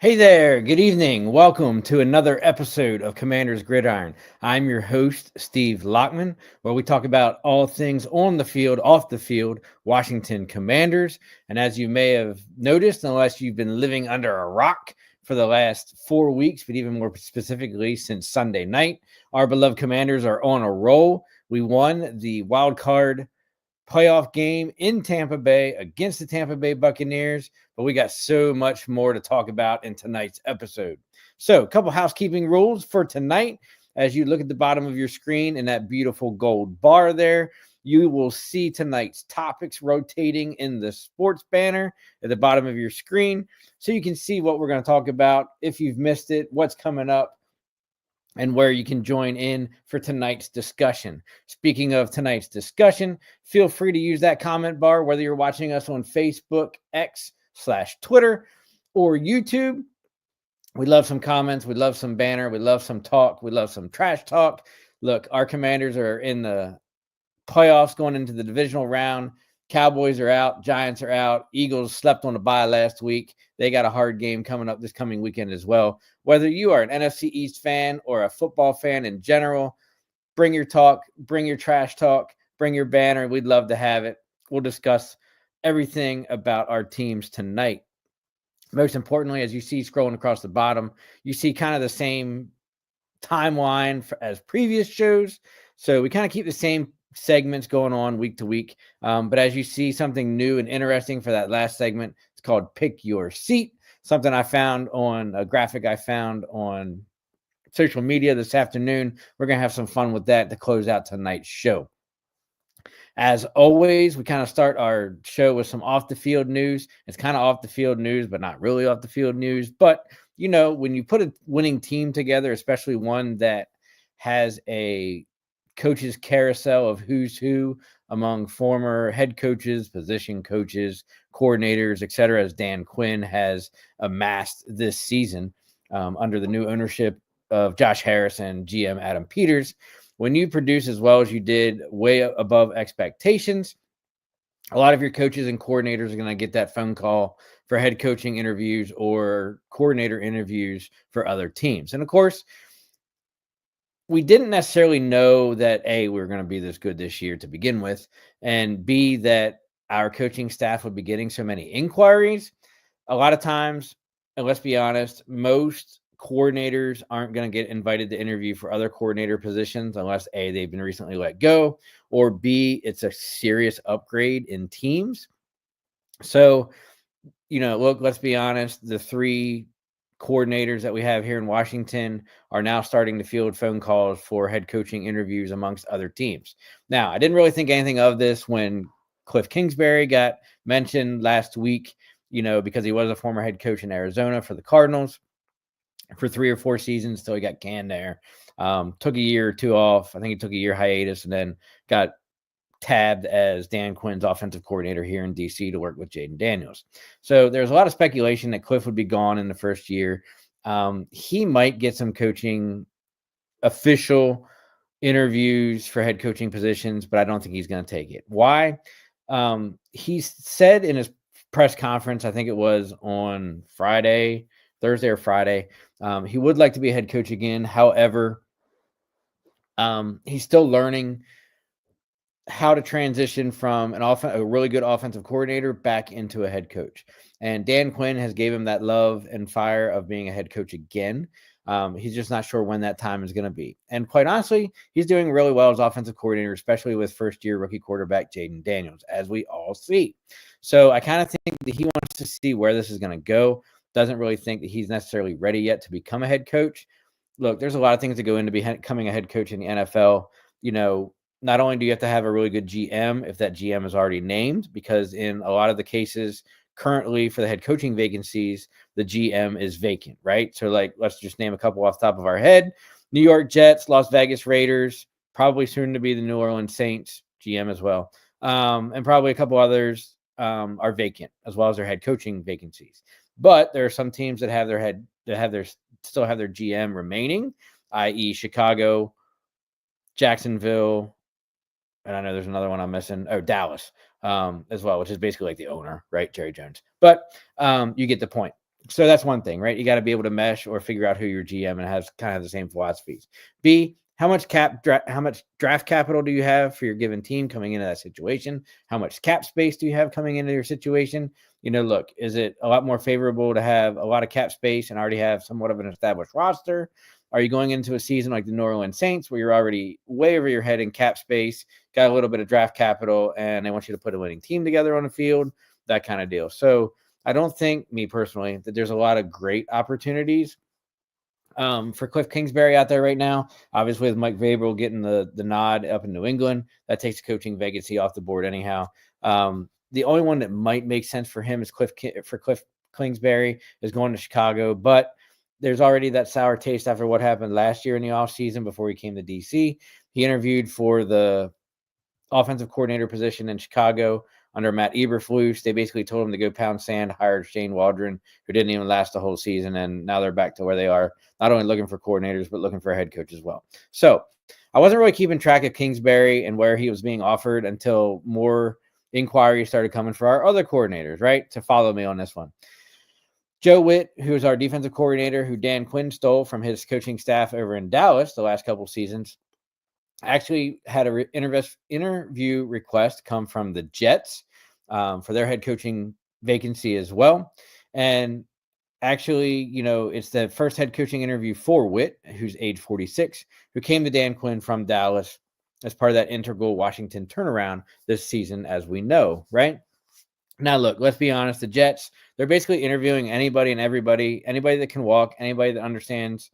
Hey there, good evening. Welcome to another episode of Commander's Gridiron. I'm your host, Steve Lockman, where we talk about all things on the field, off the field, Washington Commanders. And as you may have noticed, unless you've been living under a rock for the last 4 weeks, but even more specifically since Sunday night, our beloved Commanders are on a roll. We won the wild card playoff game in Tampa Bay against the Tampa Bay Buccaneers, but we got so much more to talk about in tonight's episode. So, a couple housekeeping rules for tonight. As you look at the bottom of your screen in that beautiful gold bar there, you will see tonight's topics rotating in the sports banner at the bottom of your screen. So you can see what we're going to talk about. If you've missed it, what's coming up, and where you can join in for tonight's discussion. Speaking of tonight's discussion, feel free to use that comment bar, whether you're watching us on Facebook, X/Twitter, or YouTube. We love some comments. We love some banner. We love some talk. We love some trash talk. Look, our Commanders are in the playoffs going into the divisional round. Cowboys are out. Giants are out. Eagles slept on a bye last week. They got a hard game coming up this coming weekend as well. Whether you are an NFC East fan or a football fan in general, bring your talk, bring your trash talk, bring your banner. We'd love to have it. We'll discuss everything about our teams tonight. Most importantly, as you see scrolling across the bottom, you see kind of the same timeline as previous shows. So we kind of keep the same segments going on week to week. But as you see something new and interesting for that last segment, it's called Pick Your Seat. Something I found on a graphic I found on social media this afternoon. We're going to have some fun with that to close out tonight's show. As always, we kind of start our show with some off the field news. It's kind of off the field news, but not really off the field news. But, you know, when you put a winning team together, especially one that has a coaches carousel of who's who among former head coaches, position coaches, coordinators, etc., as Dan Quinn has amassed this season under the new ownership of Josh Harris and GM Adam Peters. When you produce as well as you did, way above expectations, a lot of your coaches and coordinators are going to get that phone call for head coaching interviews or coordinator interviews for other teams. And of course, we didn't necessarily know that A, we were going to be this good this year to begin with, and B, that our coaching staff would be getting so many inquiries. A lot of times, and let's be honest, most coordinators aren't going to get invited to interview for other coordinator positions unless A, they've been recently let go, or B, it's a serious upgrade in teams. So, you know, look, let's be honest, the three coordinators that we have here in Washington are now starting to field phone calls for head coaching interviews amongst other teams. Now, I didn't really think anything of this when Cliff Kingsbury got mentioned last week, you know, because he was a former head coach in Arizona for the Cardinals for 3 or 4 seasons till he got canned there. Took a year or two off. I think he took a year hiatus and then got tabbed as Dan Quinn's offensive coordinator here in DC to work with Jaden Daniels. So there's a lot of speculation that Cliff would be gone in the first year. He might get some coaching official interviews for head coaching positions, but I don't think he's going to take it. Why? He said in his press conference, I think it was on Thursday or Friday, he would like to be a head coach again. However, he's still learning how to transition from a really good offensive coordinator back into a head coach. And Dan Quinn has gave him that love and fire of being a head coach again. He's just not sure when that time is going to be. And quite honestly, he's doing really well as offensive coordinator, especially with first-year rookie quarterback Jaden Daniels, as we all see. So I kind of think that he wants to see where this is going to go. Doesn't really think that he's necessarily ready yet to become a head coach. Look, there's a lot of things that go into becoming a head coach in the NFL. You know, not only do you have to have a really good GM if that GM is already named, because in a lot of the cases currently for the head coaching vacancies, the GM is vacant, right? So like, let's just name a couple off the top of our head. New York Jets, Las Vegas Raiders, probably soon to be the New Orleans Saints GM as well. And probably a couple others are vacant as well as their head coaching vacancies. But there are some teams that still have their GM remaining, i.e. Chicago, Jacksonville, and I know there's another one I'm missing. Oh, Dallas as well, which is basically like the owner, right? Jerry Jones. But you get the point. So that's one thing, right? You got to be able to mesh or figure out who your GM and has kind of the same philosophies. B, how much how much draft capital do you have for your given team coming into that situation? How much cap space do you have coming into your situation? Look, is it a lot more favorable to have a lot of cap space and already have somewhat of an established roster? Are you going into a season like the New Orleans Saints where you're already way over your head in cap space, got a little bit of draft capital, and they want you to put a winning team together on the field? That kind of deal. So I don't think, me personally, that there's a lot of great opportunities for Cliff Kingsbury out there right now. Obviously, with Mike Vrabel getting the nod up in New England, that takes coaching vacancy off the board anyhow. The only one that might make sense for him is Cliff Kingsbury is going to Chicago, but there's already that sour taste after what happened last year in the offseason before he came to DC. He interviewed for the offensive coordinator position in Chicago under Matt Eberflus. They basically told him to go pound sand, hired Shane Waldron, who didn't even last the whole season, and now they're back to where they are, not only looking for coordinators, but looking for a head coach as well. So I wasn't really keeping track of Kingsbury and where he was being offered until more inquiries started coming for our other coordinators, right, to follow me on this one. Joe Witt, who is our defensive coordinator, who Dan Quinn stole from his coaching staff over in Dallas the last couple seasons, actually had an interview request come from the Jets for their head coaching vacancy as well. And actually, it's the first head coaching interview for Witt, who's age 46, who came to Dan Quinn from Dallas as part of that integral Washington turnaround this season, as we know, right? Now, look, let's be honest. The Jets, they're basically interviewing anybody and everybody, anybody that can walk, anybody that understands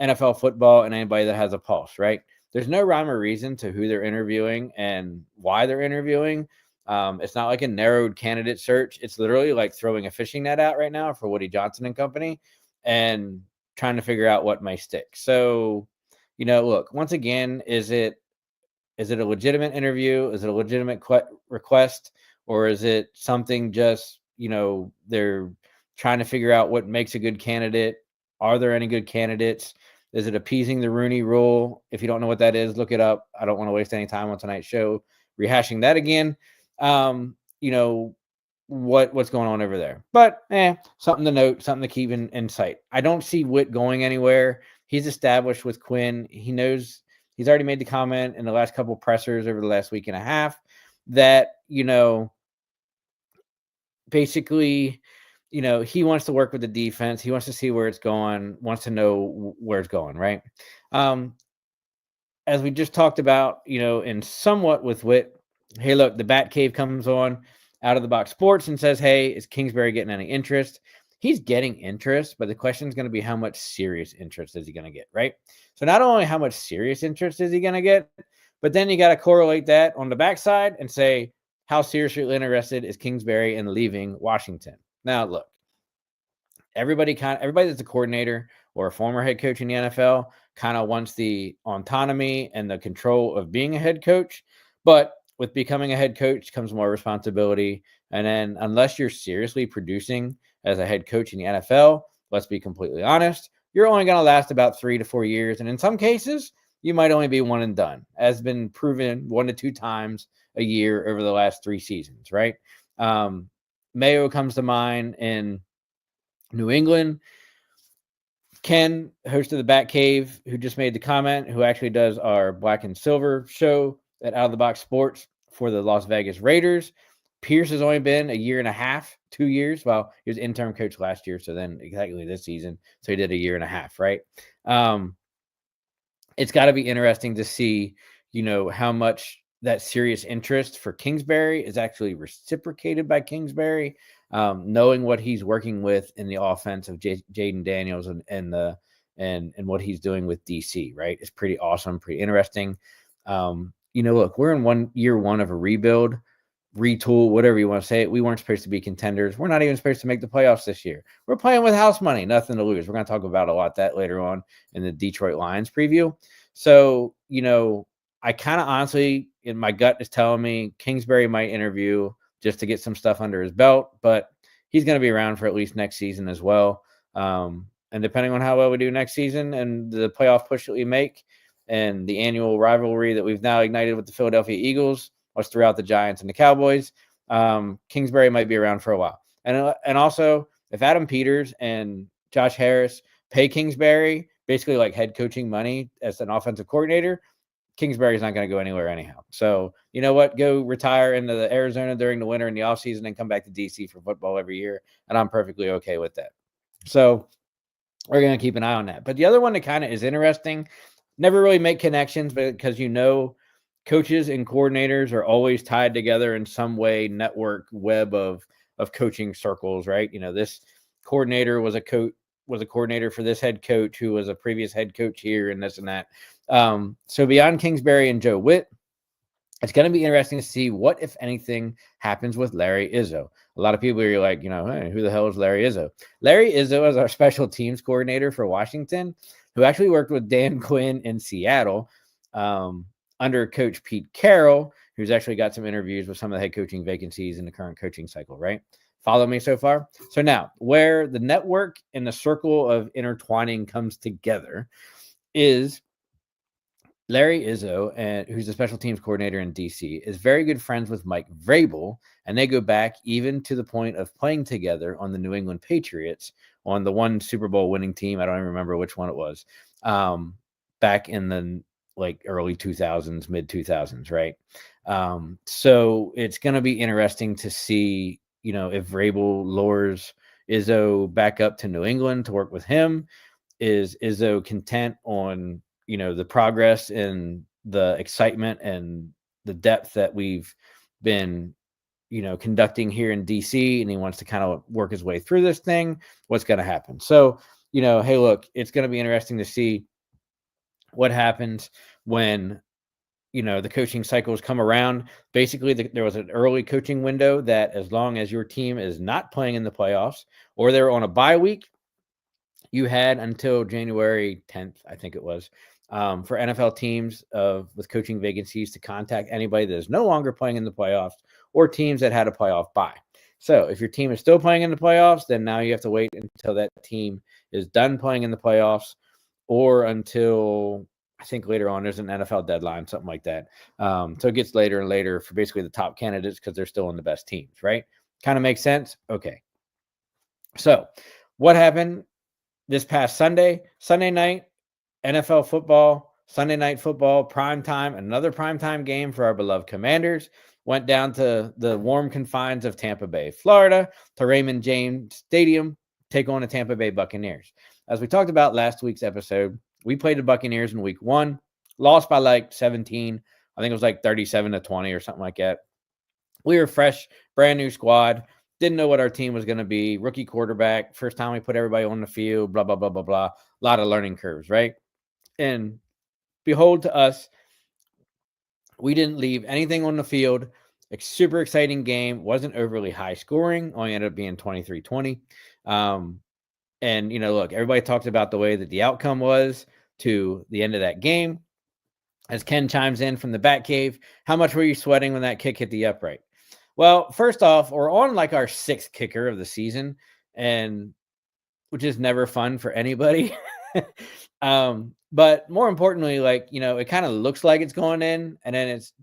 NFL football, and anybody that has a pulse, right? There's no rhyme or reason to who they're interviewing and why they're interviewing. It's not like a narrowed candidate search. It's literally like throwing a fishing net out right now for Woody Johnson and company and trying to figure out what might stick. So, look, once again, is it a legitimate interview? Is it a legitimate request? Or is it something just, they're trying to figure out what makes a good candidate? Are there any good candidates? Is it appeasing the Rooney Rule? If you don't know what that is, look it up. I don't want to waste any time on tonight's show rehashing that again. What's going on over there? But something to note, something to keep in sight. I don't see Witt going anywhere. He's established with Quinn. He knows he's already made the comment in the last couple of pressers over the last week and a half that, basically, he wants to work with the defense. He wants to see where it's going, wants to know where it's going, right? As we just talked about, and somewhat with Witt, hey, look, the Bat Cave comes on Out of the Box Sports and says, hey, is Kingsbury getting any interest? He's getting interest, but the question is going to be how much serious interest is he going to get, right? So not only how much serious interest is he going to get, but then you got to correlate that on the backside and say, how seriously interested is Kingsbury in leaving Washington? Now, look, everybody that's a coordinator or a former head coach in the NFL kind of wants the autonomy and the control of being a head coach. But with becoming a head coach comes more responsibility. And then unless you're seriously producing as a head coach in the NFL, let's be completely honest, you're only going to last about 3 to 4 years. And in some cases, you might only be one and done, as been proven 1 to 2 times a year over the last 3 seasons, right? Mayo comes to mind in New England. Ken, host of the Bat Cave, who just made the comment, who actually does our Black and Silver show at Out of the Box Sports for the Las Vegas Raiders. Pierce has only been a year and a half, 2 years. Well, he was interim coach last year, so then exactly this season. So he did a year and a half, right? It's got to be interesting to see, how much that serious interest for Kingsbury is actually reciprocated by Kingsbury, knowing what he's working with in the offense of Jaden Daniels and what he's doing with DC, right? It's pretty awesome, pretty interesting. Look, we're in year one of a rebuild, retool, whatever you want to say it. We weren't supposed to be contenders. We're not even supposed to make the playoffs this year. We're playing with house money, nothing to lose. We're going to talk about a lot that later on in the Detroit Lions preview. So, I kind of honestly, in my gut is telling me Kingsbury might interview just to get some stuff under his belt, but he's going to be around for at least next season as well. And depending on how well we do next season and the playoff push that we make and the annual rivalry that we've now ignited with the Philadelphia Eagles, us throughout the Giants and the Cowboys, Kingsbury might be around for a while. And also, if Adam Peters and Josh Harris pay Kingsbury basically like head coaching money as an offensive coordinator, Kingsbury's not going to go anywhere anyhow. So you know what? Go retire into the Arizona during the winter and the offseason and come back to DC for football every year. And I'm perfectly okay with that. So we're going to keep an eye on that. But the other one that kind of is interesting, never really make connections, but because coaches and coordinators are always tied together in some way, network web of coaching circles, right? This coordinator was a coordinator for this head coach who was a previous head coach here and this and that. So beyond Kingsbury and Joe Witt, it's going to be interesting to see what, if anything, happens with Larry Izzo. A lot of people are like, hey, who the hell is Larry Izzo? Larry Izzo is our special teams coordinator for Washington, who actually worked with Dan Quinn in Seattle under Coach Pete Carroll, who's actually got some interviews with some of the head coaching vacancies in the current coaching cycle, right? Follow me so far? So now, where the network and the circle of intertwining comes together is Larry Izzo, who's the special teams coordinator in DC, is very good friends with Mike Vrabel, and they go back even to the point of playing together on the New England Patriots on the one Super Bowl winning team. I don't even remember which one it was. Back in the early 2000s, mid 2000s, right? So it's going to be interesting to see, if Vrabel lures Izzo back up to New England to work with him. Is Izzo content on the progress and the excitement and the depth that we've been, conducting here in DC, and he wants to kind of work his way through this thing? What's going to happen? So, hey, look, it's going to be interesting to see what happens when, the coaching cycles come around. Basically, there was an early coaching window that as long as your team is not playing in the playoffs or they're on a bye week, you had until January 10th, I think it was, for NFL teams with coaching vacancies to contact anybody that is no longer playing in the playoffs or teams that had a playoff bye. So if your team is still playing in the playoffs, then now you have to wait until that team is done playing in the playoffs, or until I think later on there's an NFL deadline, something like that. So it gets later and later for basically the top candidates because they're still in the best teams, right? Kind of makes sense? Okay. So what happened this past Sunday night, NFL football, Sunday night football, primetime, another primetime game for our beloved Commanders, went down to the warm confines of Tampa Bay, Florida, to Raymond James Stadium, take on the Tampa Bay Buccaneers. As we talked about last week's episode, we played the Buccaneers in week 1, lost by 17. I think it was 37-20 or something like that. We were fresh, brand new squad. Didn't know what our team was going to be. Rookie quarterback. First time we put everybody on the field, blah, blah, blah, blah, blah. A lot of learning curves, right? And behold to us, we didn't leave anything on the field. Super exciting game. Wasn't overly high scoring. Only ended up being 23-20. And, look, everybody talked about the way that the outcome was to the end of that game. As Ken chimes in from the Batcave, how much were you sweating when that kick hit the upright? Well, first off, we're on our 6th kicker of the season, and which is never fun for anybody. But more importantly, it kind of looks like it's going in, and then it's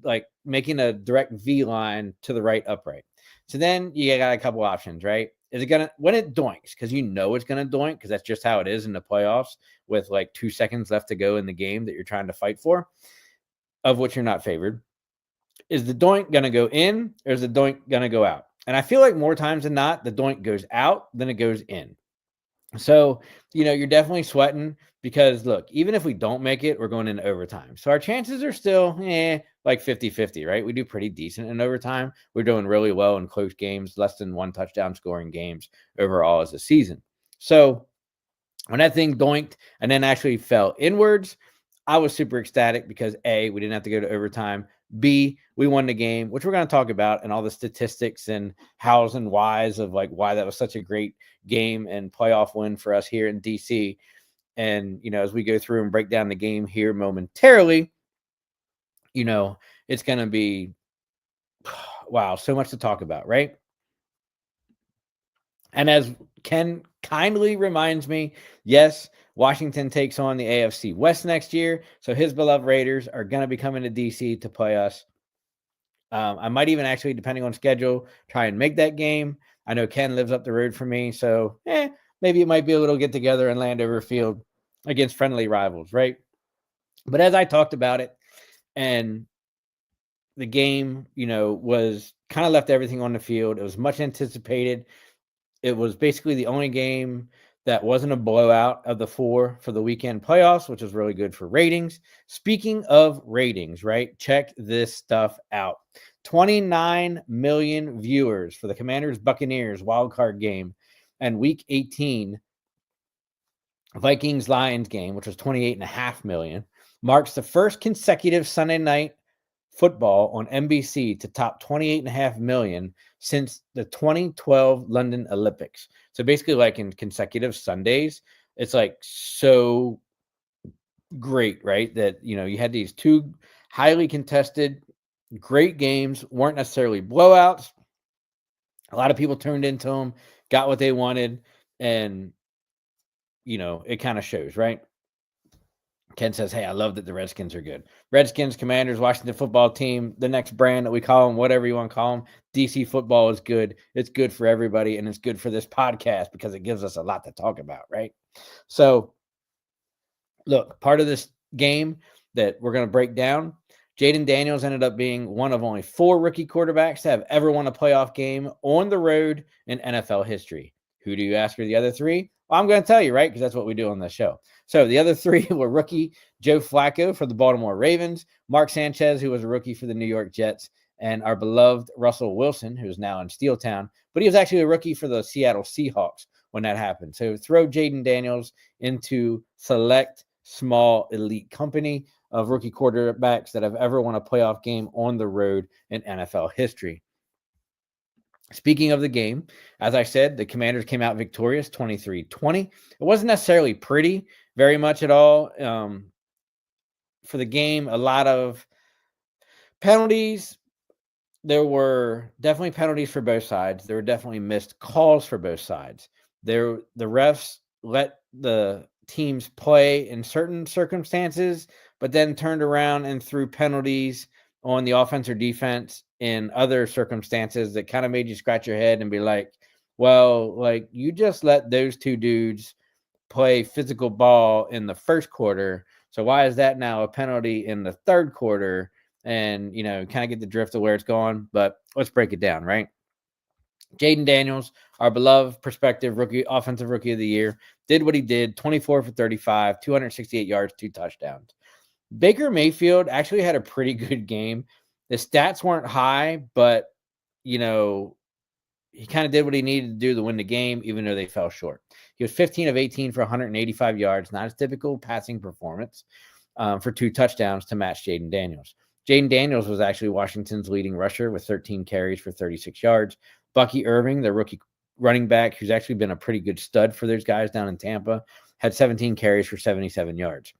making a direct V line to the right upright. So then you got a couple options, right? Is it when it doinks, because it's gonna doink, because that's just how it is in the playoffs with 2 seconds left to go in the game that you're trying to fight for, of which you're not favored. Is the doink going to go in, or is the doink going to go out? And I feel like more times than not, the doink goes out than it goes in. So, you're definitely sweating because, look, even if we don't make it, we're going into overtime. So our chances are still 50-50, right? We do pretty decent in overtime. We're doing really well in close games, less than 1 touchdown scoring games overall as a season. So when that thing doinked and then actually fell inwards, I was super ecstatic because A, we didn't have to go to overtime. B, we won the game, which we're going to talk about, and all the statistics and hows and whys of why that was such a great game and playoff win for us here in DC. And, as we go through and break down the game here momentarily, it's going to be, wow, so much to talk about, right? And as Ken kindly reminds me, yes, Washington takes on the AFC West next year. So his beloved Raiders are going to be coming to DC to play us. I might even actually, depending on schedule, try and make that game. I know Ken lives up the road from me, so maybe it might be a little get together in Landover Field against friendly rivals, right? But as I talked about it, and the game, was kind of left everything on the field. It was much anticipated. It was basically the only game that wasn't a blowout of the four for the weekend playoffs, which was really good for ratings. Speaking of ratings, right? Check this stuff out. 29 million viewers for the Commanders Buccaneers wildcard game, and week 18 Vikings Lions game, which was 28.5 million, marks the first consecutive Sunday night football on NBC to top 28.5 million since the 2012 London Olympics. So basically, like in consecutive Sundays, it's like so great, right? That, you had these two highly contested, great games, weren't necessarily blowouts. A lot of people turned into them, got what they wanted, and, it kind of shows, right? Ken says, hey, I love that the Redskins are good. Redskins, Commanders, Washington football team, the next brand that we call them, whatever you want to call them. DC football is good. It's good for everybody, and it's good for this podcast because it gives us a lot to talk about, right? So, look, part of this game that we're going to break down, Jaden Daniels ended up being one of only 4 rookie quarterbacks to have ever won a playoff game on the road in NFL history. Who do you ask are the other 3? Well, I'm going to tell you, right? Because that's what we do on this show. So the other 3 were rookie Joe Flacco for the Baltimore Ravens, Mark Sanchez, who was a rookie for the New York Jets, and our beloved Russell Wilson, who's now in Steeltown, but he was actually a rookie for the Seattle Seahawks when that happened. So throw Jaden Daniels into select, small, elite company of rookie quarterbacks that have ever won a playoff game on the road in NFL history. Speaking of the game, as I said, the Commanders came out victorious 23-20. It wasn't necessarily pretty, very much at all. For the game, a lot of penalties. There were definitely penalties for both sides. There were definitely missed calls for both sides. The refs let the teams play in certain circumstances, but then turned around and threw penalties on the offense or defense in other circumstances that kind of made you scratch your head and be like, well, like you just let those 2 dudes play physical ball in the first quarter. So why is that now a penalty in the third quarter? And, kind of get the drift of where it's going, but let's break it down, right? Jaden Daniels, our beloved prospective offensive rookie of the year, did what he did, 24 for 35, 268 yards, 2 touchdowns. Baker Mayfield actually had a pretty good game. The stats weren't high, but, he kind of did what he needed to do to win the game, even though they fell short. He was 15 of 18 for 185 yards, not his typical passing performance, for 2 touchdowns to match Jaden Daniels. Jaden Daniels was actually Washington's leading rusher with 13 carries for 36 yards. Bucky Irving, the rookie running back, who's actually been a pretty good stud for those guys down in Tampa, had 17 carries for 77 yards.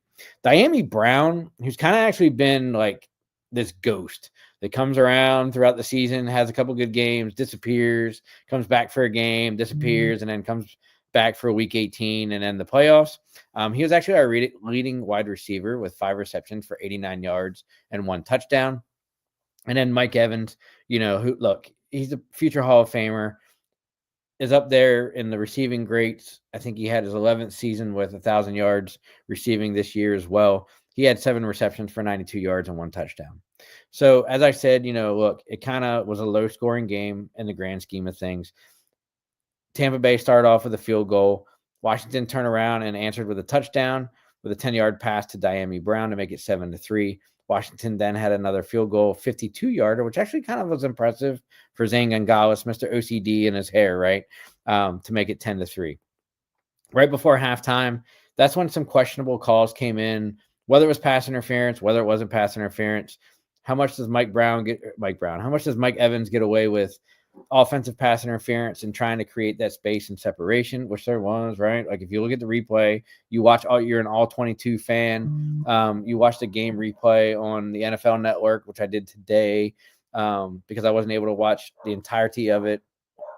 Dyami Brown, who's kind of actually been like this ghost that comes around throughout the season, has a couple good games, disappears, comes back for a game, disappears, and then comes back for week 18 and then the playoffs. He was actually our leading wide receiver with 5 receptions for 89 yards and 1 touchdown. And then Mike Evans, he's a future Hall of Famer, is up there in the receiving greats. I think he had his 11th season with 1,000 yards receiving this year as well. He had 7 receptions for 92 yards and 1 touchdown. So as I said, look, it kind of was a low scoring game in the grand scheme of things. Tampa Bay started off with a field goal. Washington turned around and answered with a touchdown with a 10-yard pass to Dyami Brown to make it 7-3. Washington then had another field goal, 52-yarder, which actually kind of was impressive for Zane Gonzalez, Mr. OCD in his hair, right, to make it 10-3. Right before halftime, that's when some questionable calls came in, whether it was pass interference, whether it wasn't pass interference. How much does Mike Evans get away with offensive pass interference and trying to create that space and separation, which there was, right? Like if you look at the replay, you're an all 22 fan. You watch the game replay on the NFL Network, which I did today because I wasn't able to watch the entirety of it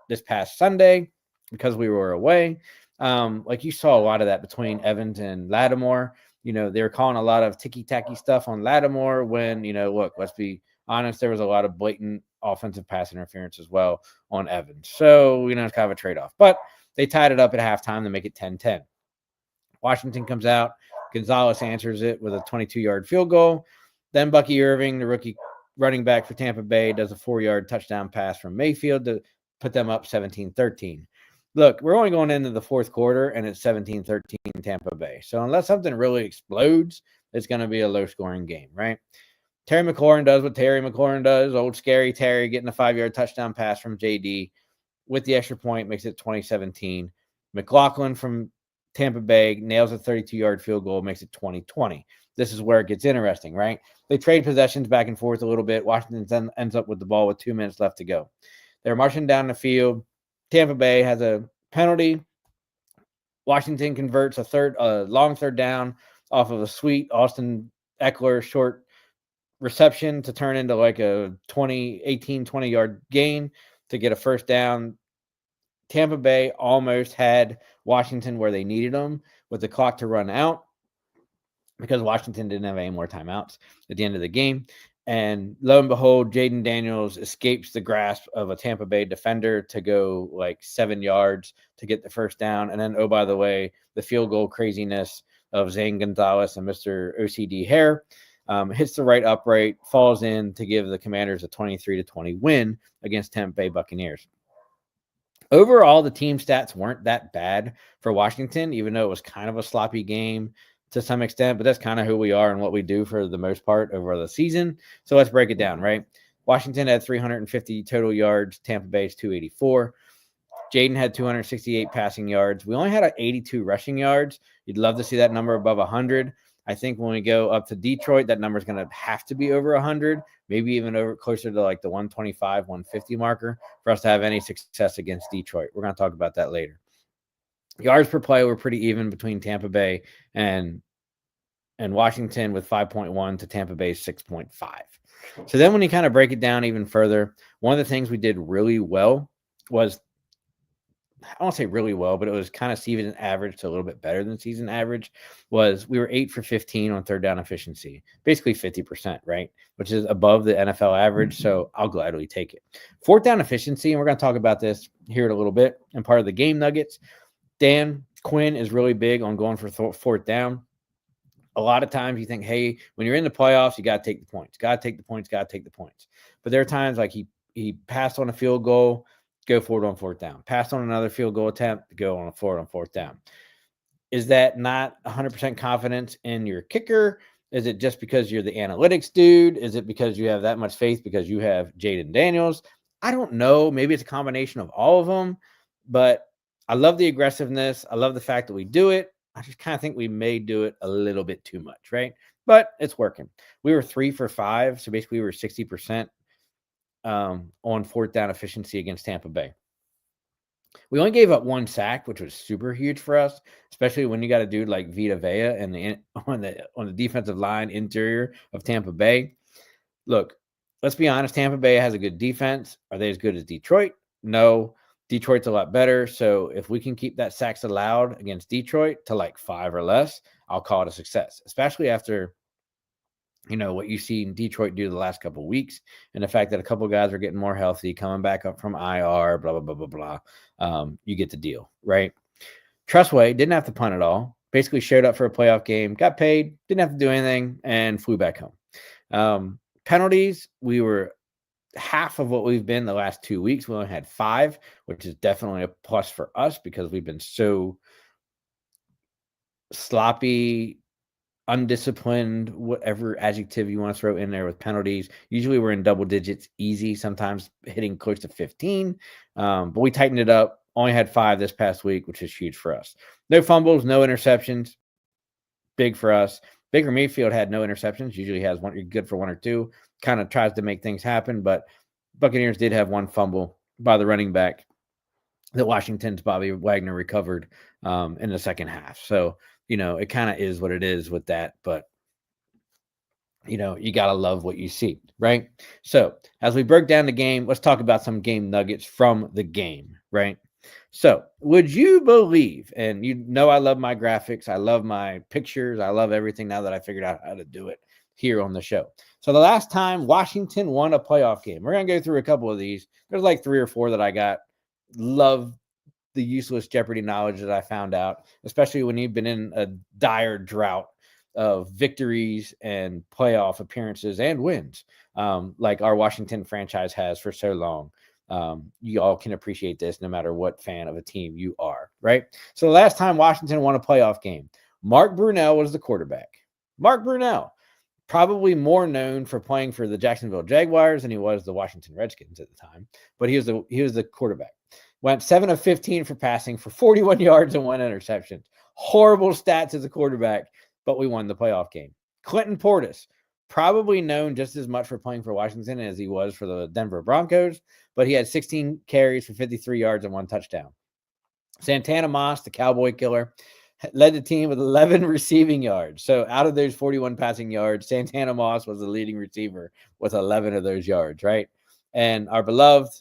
this past Sunday because we were away. Like you saw a lot of that between Evans and Lattimore. they were calling a lot of ticky-tacky stuff on Lattimore when, look, let's be honest, there was a lot of blatant offensive pass interference as well on Evans. So, it's kind of a trade-off. But they tied it up at halftime to make it 10-10. Washington comes out. Gonzalez answers it with a 22-yard field goal. Then Bucky Irving, the rookie running back for Tampa Bay, does a 4-yard touchdown pass from Mayfield to put them up 17-13. Look, we're only going into the fourth quarter, and it's 17-13 Tampa Bay. So unless something really explodes, it's going to be a low-scoring game, right? Terry McLaurin does what Terry McLaurin does. Old scary Terry getting a 5-yard touchdown pass from JD with the extra point makes it 2017. McLaughlin from Tampa Bay nails a 32-yard field goal, makes it 2020. This is where it gets interesting, right? They trade possessions back and forth a little bit. Washington ends up with the ball with 2 minutes left to go. They're marching down the field. Tampa Bay has a penalty. Washington converts a long third down off of a sweet Austin Eckler short reception to turn into like a 20-yard gain to get a first down. Tampa Bay almost had Washington where they needed them with the clock to run out because Washington didn't have any more timeouts at the end of the game. And lo and behold, Jaden Daniels escapes the grasp of a Tampa Bay defender to go like 7 yards to get the first down. And then, oh, by the way, the field goal craziness of Zane Gonzalez and Mr. OCD Hare hits the right upright, falls in to give the Commanders a 23-20 win against Tampa Bay Buccaneers. Overall, the team stats weren't that bad for Washington, even though it was kind of a sloppy game to some extent, but that's kind of who we are and what we do for the most part over the season. So let's break it down, right? Washington had 350 total yards. Tampa Bay's 284. Jaden had 268 passing yards. We only had 82 rushing yards. You'd love to see that number above 100. I think when we go up to Detroit, that number is going to have to be over 100, maybe even over closer to like the 125, 150 marker for us to have any success against Detroit. We're going to talk about that later. Yards per play were pretty even between Tampa Bay and Washington with 5.1 to Tampa Bay's 6.5. So then when you kind of break it down even further, one of the things we did really well was, I won't say really well, but it was kind of season average to a little bit better than season average, was we were 8 for 15 on third down efficiency, basically 50%, right? Which is above the NFL average. So I'll gladly take it. Fourth down efficiency, and we're going to talk about this here in a little bit and part of the game nuggets. Dan Quinn is really big on going for fourth down. A lot of times you think, hey, when you're in the playoffs, you got to take the points, got to take the points. But there are times like he passed on a field goal, go for it on fourth down. Passed on another field goal attempt, go on fourth down. Is that not 100% confidence in your kicker? Is it just because you're the analytics dude? Is it because you have that much faith because you have Jaden Daniels? I don't know. Maybe it's a combination of all of them, but I love the aggressiveness. I love the fact that we do it. I just kind of think we may do it a little bit too much, right? But it's working. We were 3 for 5, so basically we were 60% on fourth down efficiency against Tampa Bay. We only gave up 1 sack, which was super huge for us, especially when you got a dude like Vita Vea and on the defensive line interior of Tampa Bay. Look, let's be honest. Tampa Bay has a good defense. Are they as good as Detroit? No. Detroit's a lot better. So if we can keep that sacks allowed against Detroit to like 5 or less, I'll call it a success, especially after, what you see in Detroit do the last couple of weeks and the fact that a couple of guys are getting more healthy, coming back up from IR, blah, blah, blah, blah, blah. You get the deal, right? Trustway didn't have to punt at all. Basically showed up for a playoff game, got paid, didn't have to do anything, and flew back home. Penalties, we were half of what we've been the last 2 weeks. We only had 5, which is definitely a plus for us because we've been so sloppy, undisciplined, whatever adjective you want to throw in there with penalties. Usually we're in double digits, easy, sometimes hitting close to 15. But we tightened it up. Only had 5 this past week, which is huge for us. No fumbles, no interceptions. Big for us. Baker Mayfield had no interceptions. Usually has one. You're good for 1 or 2. Kind of tries to make things happen, but Buccaneers did have 1 fumble by the running back that Washington's Bobby Wagner recovered in the second half. So, it kind of is what it is with that, but you got to love what you see, right? So as we broke down the game, let's talk about some game nuggets from the game, right? So, would you believe, and you know, I love my graphics, I love my pictures, I love everything now that I figured out how to do it here on the show. So, the last time Washington won a playoff game, we're going to go through a couple of these. There's like 3 or 4 that I got. Love the useless Jeopardy knowledge that I found out, especially when you've been in a dire drought of victories and playoff appearances and wins, like our Washington franchise has for so long. You all can appreciate this no matter what fan of a team you are, right? So the last time Washington won a playoff game, Mark Brunell was the quarterback. Mark Brunell, probably more known for playing for the Jacksonville Jaguars than he was the Washington Redskins at the time, but he was the quarterback. Went 7 of 15 for passing for 41 yards and 1 interception. Horrible stats as a quarterback, but we won the playoff game. Clinton Portis, probably known just as much for playing for Washington as he was for the Denver Broncos, but he had 16 carries for 53 yards and 1 touchdown. Santana Moss, the Cowboy killer, led the team with 11 receiving yards. So out of those 41 passing yards, Santana Moss was the leading receiver with 11 of those yards, right? And our beloved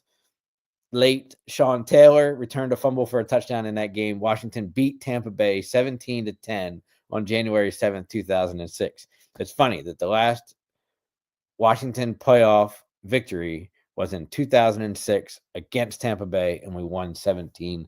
late Sean Taylor returned a fumble for a touchdown in that game. Washington beat Tampa Bay 17-10 on January 7th, 2006. It's funny that the last Washington playoff victory was in 2006 against Tampa Bay, and we won 17-10.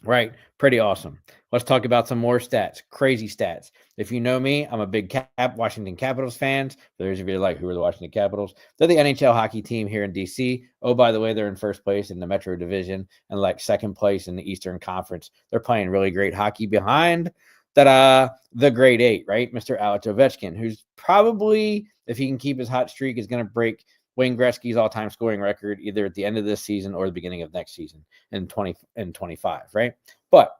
Right? Pretty awesome. Let's talk about some more stats. Crazy stats. If you know me, I'm a big Washington Capitals fans. For those of you like, who are the Washington Capitals? They're the NHL hockey team here in DC. Oh, by the way, they're in first place in the Metro Division and like second place in the Eastern Conference. They're playing really great hockey behind the grade 8, right? Mr. Alex Ovechkin, who's probably, if he can keep his hot streak, is going to break Wayne Gretzky's all-time scoring record either at the end of this season or the beginning of next season in 2025, right? But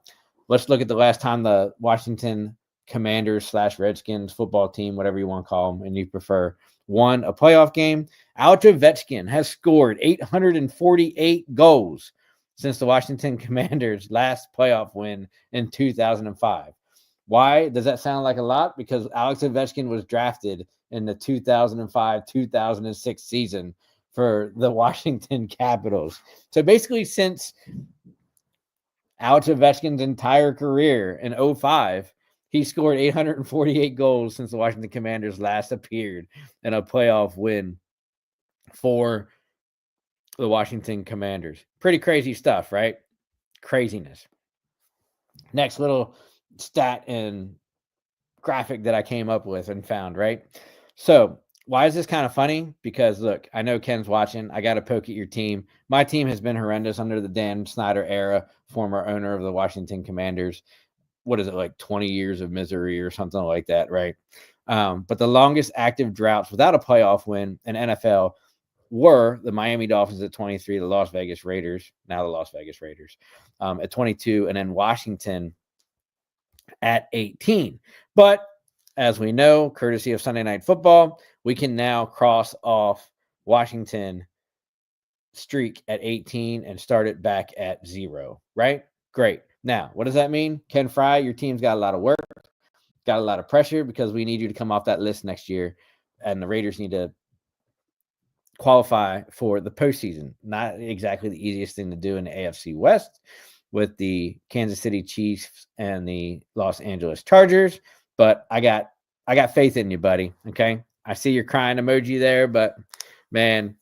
let's look at the last time the Washington Commanders / Redskins football team, whatever you want to call them, and you prefer, won a playoff game. Alex Ovechkin has scored 848 goals since the Washington Commanders' last playoff win in 2005. Why does that sound like a lot? Because Alex Ovechkin was drafted in the 2005-2006 season for the Washington Capitals. So basically, since Alex Ovechkin's entire career in 2005, he scored 848 goals since the Washington Commanders last appeared in a playoff win for the Washington Commanders. Pretty crazy stuff, right? Craziness. Next little stat and graphic that I came up with and found, right? So why is this kind of funny? Because look, I know Ken's watching. I got to poke at your team. My team has been horrendous under the Dan Snyder era, former owner of the Washington Commanders. What is it, like 20 years of misery or something like that, right? But the longest active droughts without a playoff win in NFL were the Miami Dolphins at 23, the Las Vegas Raiders, now the Las Vegas Raiders, at 22, and then Washington at 18. But as we know, courtesy of Sunday Night Football, we can now cross off Washington streak at 18 and start it back at 0, right? Great. Now, what does that mean? Ken Fry, your team's got a lot of work, got a lot of pressure because we need you to come off that list next year, and the Raiders need to qualify for the postseason. Not exactly the easiest thing to do in the AFC West with the Kansas City Chiefs and the Los Angeles Chargers, but I got faith in you, buddy. Okay, I see your crying emoji there, but man,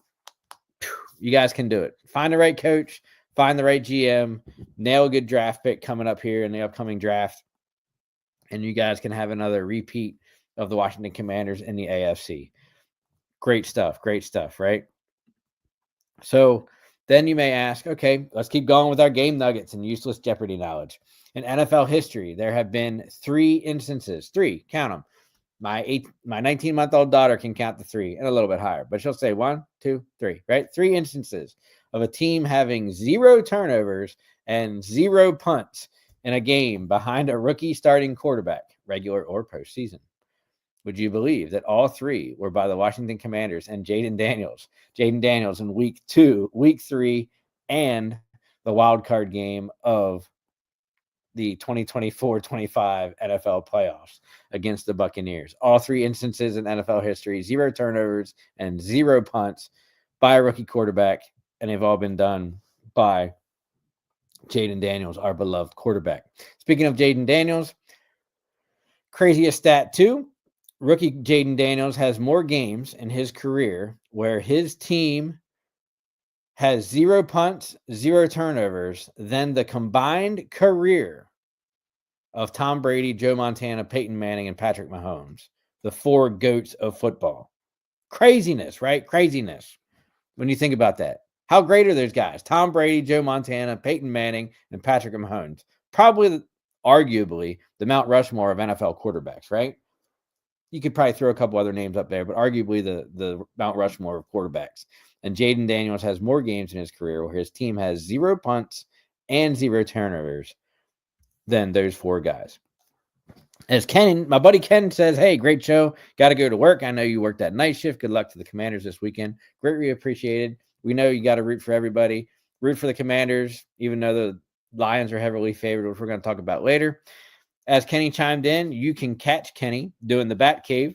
you guys can do it. Find the right coach, find the right GM, nail a good draft pick coming up here in the upcoming draft, and you guys can have another repeat of the Washington Commanders in the AFC. Great stuff, right? So then you may ask, okay, let's keep going with our game nuggets and useless Jeopardy knowledge. In NFL history, there have been 3 instances, 3, count them. My 19-month-old daughter can count the 3 and a little bit higher, but she'll say 1, 2, 3, right? 3 instances of a team having 0 turnovers and 0 punts in a game behind a rookie starting quarterback, regular or postseason. Would you believe that all 3 were by the Washington Commanders and Jaden Daniels? Jaden Daniels in week 2, week 3, and the wild card game of the 2024-25 NFL playoffs against the Buccaneers. All 3 instances in NFL history, 0 turnovers and 0 punts by a rookie quarterback, and they've all been done by Jaden Daniels, our beloved quarterback. Speaking of Jaden Daniels, craziest stat too, rookie Jaden Daniels has more games in his career where his team has 0 punts, 0 turnovers than the combined career of Tom Brady, Joe Montana, Peyton Manning, and Patrick Mahomes, the 4 GOATs of football. Craziness, right? Craziness. When you think about that. How great are those guys? Tom Brady, Joe Montana, Peyton Manning, and Patrick Mahomes. Probably, arguably, the Mount Rushmore of NFL quarterbacks, right? You could probably throw a couple other names up there, but arguably the Mount Rushmore of quarterbacks. And Jaden Daniels has more games in his career where his team has 0 punts and 0 turnovers than those 4 guys. As Ken, my buddy Ken says, hey, great show. Got to go to work. I know you worked that night shift. Good luck to the Commanders this weekend. Greatly appreciated. We know you got to root for everybody. Root for the Commanders, even though the Lions are heavily favored, which we're going to talk about later. As Kenny chimed in, you can catch Kenny doing the Bat Cave,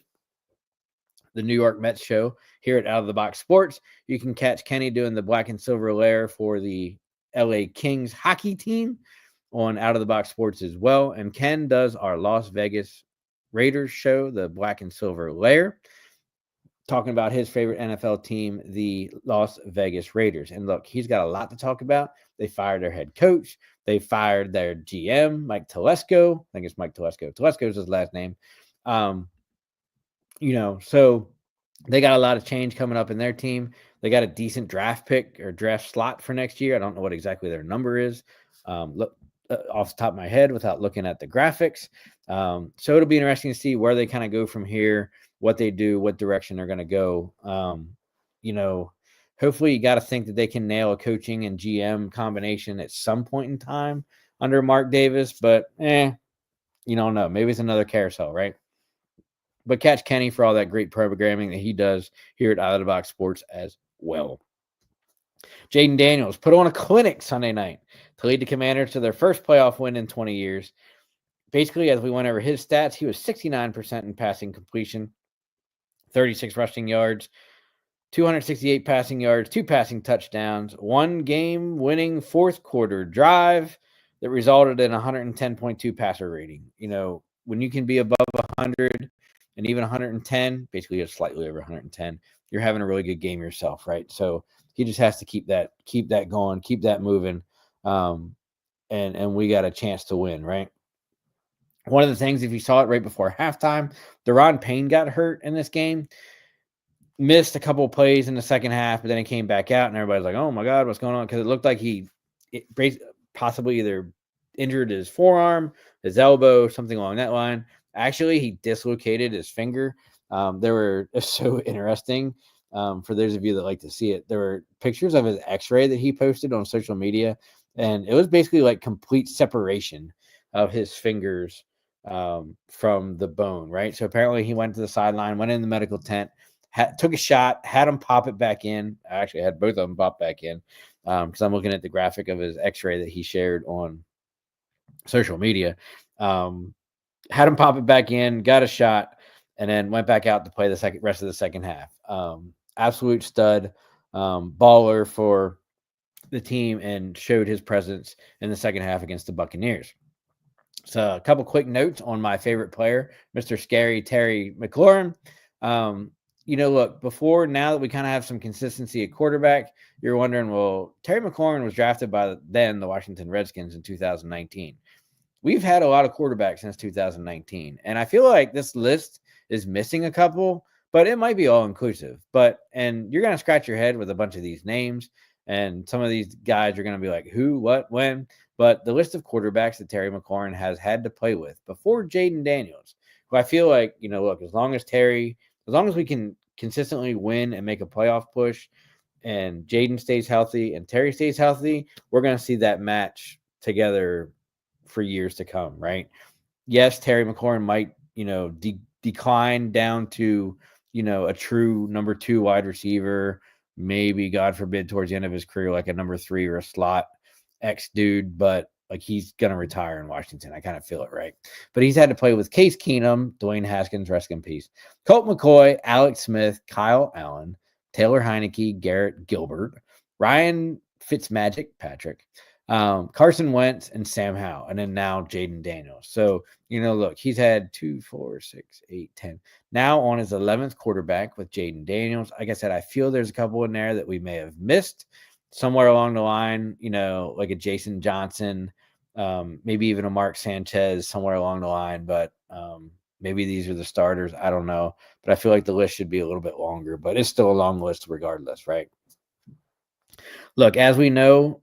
the New York Mets show here at Out of the Box Sports. You can catch Kenny doing the Black and Silver Lair for the LA Kings hockey team on Out of the Box Sports as well. And Ken does our Las Vegas Raiders show, the Black and Silver Lair, talking about his favorite NFL team, the Las Vegas Raiders. And look, he's got a lot to talk about. They fired their head coach. They fired their GM, Mike Telesco. I think it's Mike Telesco. Telesco is his last name. So they got a lot of change coming up in their team. They got a decent draft pick or draft slot for next year. I don't know what exactly their number is. Look, off the top of my head without looking at the graphics. So it'll be interesting to see where they kind of go from here, what they do, what direction they're going to go. Hopefully you got to think that they can nail a coaching and GM combination at some point in time under Mark Davis, but you don't know. Maybe it's another carousel, right? But catch Kenny for all that great programming that he does here at Out of the Box Sports as well. Jaden Daniels put on a clinic Sunday night to lead the Commanders to their first playoff win in 20 years. Basically, as we went over his stats, he was 69% in passing completion, 36 rushing yards, 268 passing yards, 2 passing touchdowns, 1 game-winning fourth-quarter drive that resulted in 110.2 passer rating. When you can be above 100 and even 110, basically just slightly over 110, you're having a really good game yourself, right? So he just has to keep that going, keep that moving, and we got a chance to win, right? One of the things, if you saw it right before halftime, Deron Payne got hurt in this game, missed a couple of plays in the second half, but then he came back out, and everybody's like, oh, my God, what's going on? Because it looked like he possibly either injured his forearm, his elbow, something along that line. Actually, he dislocated his finger. It's so interesting. For those of you that like to see it, there were pictures of his x-ray that he posted on social media, and it was basically like complete separation of his fingers from the bone, right? So apparently he went to the sideline, went in the medical tent, took a shot, had him pop it back in. I actually had both of them pop back in because I'm looking at the graphic of his x-ray that he shared on social media. Had him pop it back in, got a shot, and then went back out to play the rest of the second half. Absolute stud, baller for the team, and showed his presence in the second half against the Buccaneers. So a couple quick notes on my favorite player, Mr. Scary Terry McLaurin. Look, now that we kind of have some consistency at quarterback, you're wondering, well, Terry McLaurin was drafted by the Washington Redskins in 2019. We've had a lot of quarterbacks since 2019, and I feel like this list is missing a couple, but it might be all inclusive. And you're going to scratch your head with a bunch of these names, and some of these guys are going to be like, who, what, when. But the list of quarterbacks that Terry McLaurin has had to play with before Jaden Daniels, who I feel like, look, as long as we can consistently win and make a playoff push, and Jaden stays healthy and Terry stays healthy, we're going to see that match together for years to come, right? Yes, Terry McLaurin might, decline down to, a true number 2 wide receiver, maybe, God forbid, towards the end of his career, like a number 3 or a slot X dude, but like he's going to retire in Washington. I kind of feel it, right? But he's had to play with Case Keenum, Dwayne Haskins, rest in peace, Colt McCoy, Alex Smith, Kyle Allen, Taylor Heineke, Garrett Gilbert, Ryan Fitzmagic, Patrick, Carson Wentz, and Sam Howell, and then now Jaden Daniels. So, look, he's had 2, 4, 6, 8, 10. Now on his 11th quarterback with Jaden Daniels. Like I said, I feel there's a couple in there that we may have missed somewhere along the line, like a Jason Johnson, maybe even a Mark Sanchez somewhere along the line. But maybe these are the starters. I don't know. But I feel like the list should be a little bit longer. But it's still a long list regardless, right? Look, as we know,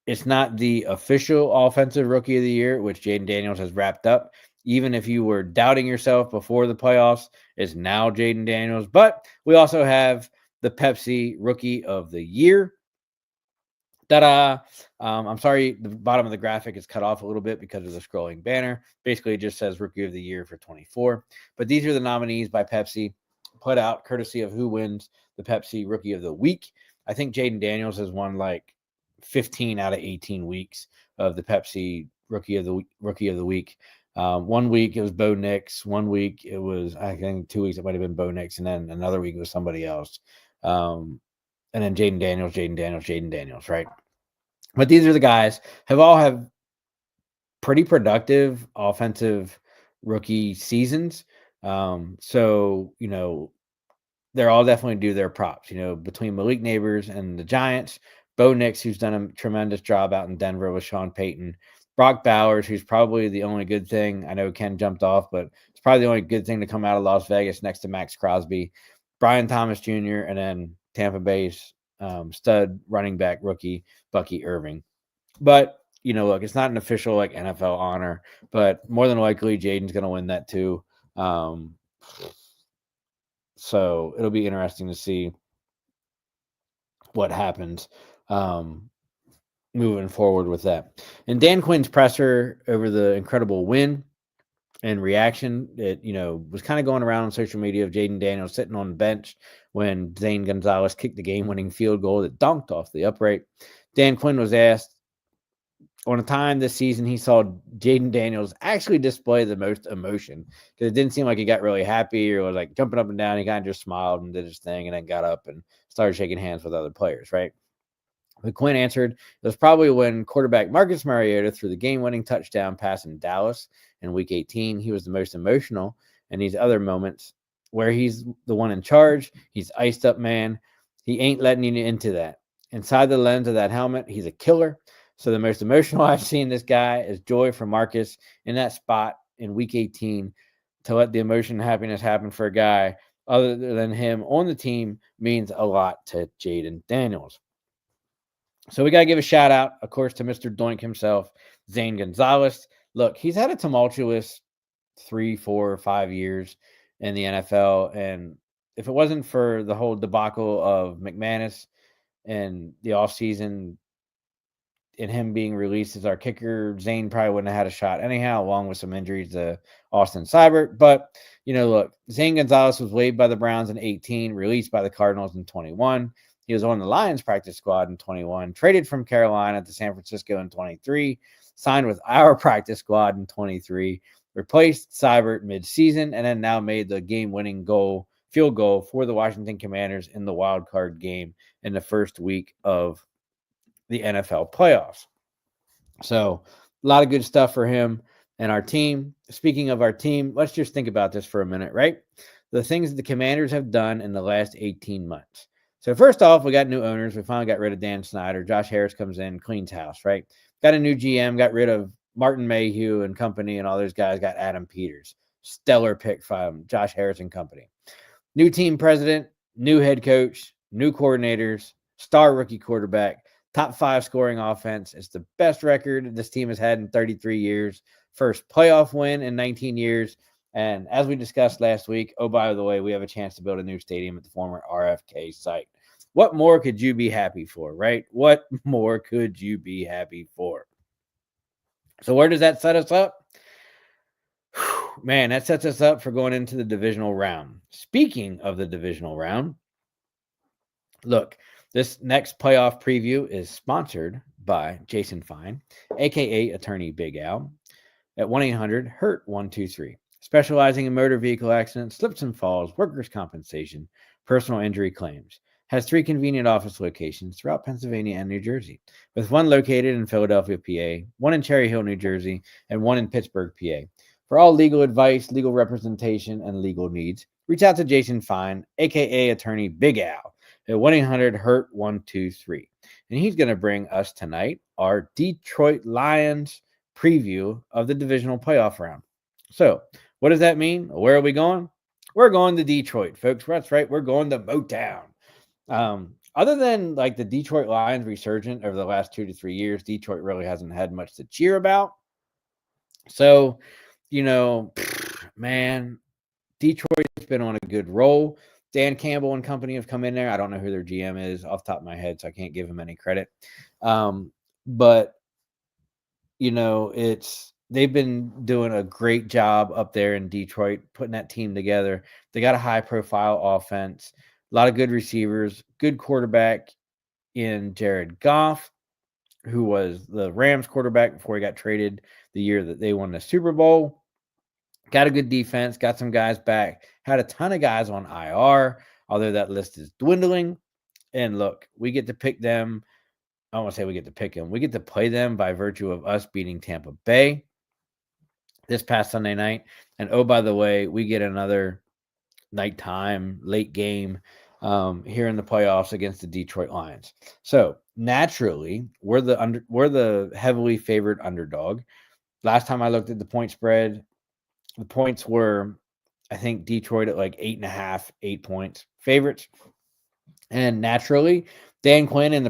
it's not the official offensive rookie of the year, which Jaden Daniels has wrapped up. Even if you were doubting yourself before the playoffs, it's now Jaden Daniels. But we also have the Pepsi rookie of the year. Ta-da! I'm sorry, the bottom of the graphic is cut off a little bit because of the scrolling banner. Basically, it just says rookie of the year for 24. But these are the nominees by Pepsi, put out courtesy of who wins the Pepsi rookie of the week. I think Jaden Daniels has won like 15 out of 18 weeks of the Pepsi rookie of the week. 1 week it was Bo Nix. 1 week it was, I think 2 weeks it might have been Bo Nix, and then another week it was somebody else. And then Jaden Daniels, right? But these are the guys have pretty productive offensive rookie seasons. So, they're all definitely due their props. Between Malik Neighbors and the Giants, Bo Nix, who's done a tremendous job out in Denver with Sean Payton, Brock Bowers, who's probably the only good thing. I know Ken jumped off, but it's probably the only good thing to come out of Las Vegas next to Max Crosby, Brian Thomas Jr., and then Tampa Bay's stud running back rookie, Bucky Irving. But, look, it's not an official like NFL honor, but more than likely Jaden's going to win that too. So it'll be interesting to see what happens moving forward with that. And Dan Quinn's presser over the incredible win and reaction, it was kind of going around on social media of Jaden Daniels sitting on the bench when Zane Gonzalez kicked the game-winning field goal that dunked off the upright. Dan Quinn was asked on a time this season he saw Jaden Daniels actually display the most emotion, because it didn't seem like he got really happy or was like jumping up and down. He kind of just smiled and did his thing and then got up and started shaking hands with other players, right? But Quinn answered, it was probably when quarterback Marcus Mariota threw the game-winning touchdown pass in Dallas in Week 18. He was the most emotional. And these other moments where he's the one in charge, he's iced up, man. He ain't letting you into that. Inside the lens of that helmet, he's a killer. So the most emotional I've seen this guy is joy for Marcus in that spot in Week 18 to let the emotion and happiness happen for a guy other than him on the team means a lot to Jaden Daniels. So we got to give a shout out, of course, to Mr. Doink himself, Zane Gonzalez. Look, he's had a tumultuous 3, 4, 5 years in the NFL. And if it wasn't for the whole debacle of McManus and the offseason and him being released as our kicker, Zane probably wouldn't have had a shot anyhow, along with some injuries to Austin Seibert. But, look, Zane Gonzalez was waived by the Browns in 18, released by the Cardinals in 21. He was on the Lions practice squad in 21, traded from Carolina to San Francisco in 23, signed with our practice squad in 23, replaced Seibert midseason, and then now made the game-winning field goal for the Washington Commanders in the wild card game in the first week of the NFL playoffs. So a lot of good stuff for him and our team. Speaking of our team, let's just think about this for a minute, right? The things that the Commanders have done in the last 18 months. So first off, we got new owners. We finally got rid of Dan Snyder. Josh Harris comes in, cleans house, right? Got a new GM, got rid of Martin Mayhew and company and all those guys, got Adam Peters. Stellar pick from Josh Harris and company. New team president, new head coach, new coordinators, star rookie quarterback, top 5 scoring offense. It's the best record this team has had in 33 years. First playoff win in 19 years. And as we discussed last week, oh, by the way, we have a chance to build a new stadium at the former RFK site. What more could you be happy for, right? What more could you be happy for? So where does that set us up? Man, that sets us up for going into the divisional round. Speaking of the divisional round, look, this next playoff preview is sponsored by Jason Fine, a.k.a. Attorney Big Al, at 1-800-HURT-123, specializing in motor vehicle accidents, slips and falls, workers' compensation, personal injury claims. has 3 convenient office locations throughout Pennsylvania and New Jersey, with one located in Philadelphia, PA, one in Cherry Hill, New Jersey, and one in Pittsburgh, PA. For all legal advice, legal representation, and legal needs, reach out to Jason Fine, aka Attorney Big Al, at 1-800-HURT-123. And he's going to bring us tonight our Detroit Lions preview of the divisional playoff round. So, what does that mean? Where are we going? We're going to Detroit, folks. That's right. We're going to Motown. Other than like the Detroit Lions resurgent over the last 2 to 3 years, Detroit really hasn't had much to cheer about. So, man, Detroit's been on a good roll. Dan Campbell and company have come in there. I don't know who their GM is off the top of my head, so I can't give him any credit. But they've been doing a great job up there in Detroit, putting that team together. They got a high profile offense, a lot of good receivers, good quarterback in Jared Goff, who was the Rams quarterback before he got traded the year that they won the Super Bowl. Got a good defense, got some guys back, had a ton of guys on IR, although that list is dwindling. And look, we get to pick them. I don't want to say we get to pick them. We get to play them by virtue of us beating Tampa Bay this past Sunday night. And oh, by the way, we get another nighttime late game here in the playoffs against the Detroit Lions. So naturally, we're the heavily favored underdog. Last time I looked at the point spread, the points were, I think, Detroit at like 8.5, 8 points favorites. And naturally, Dan Campbell,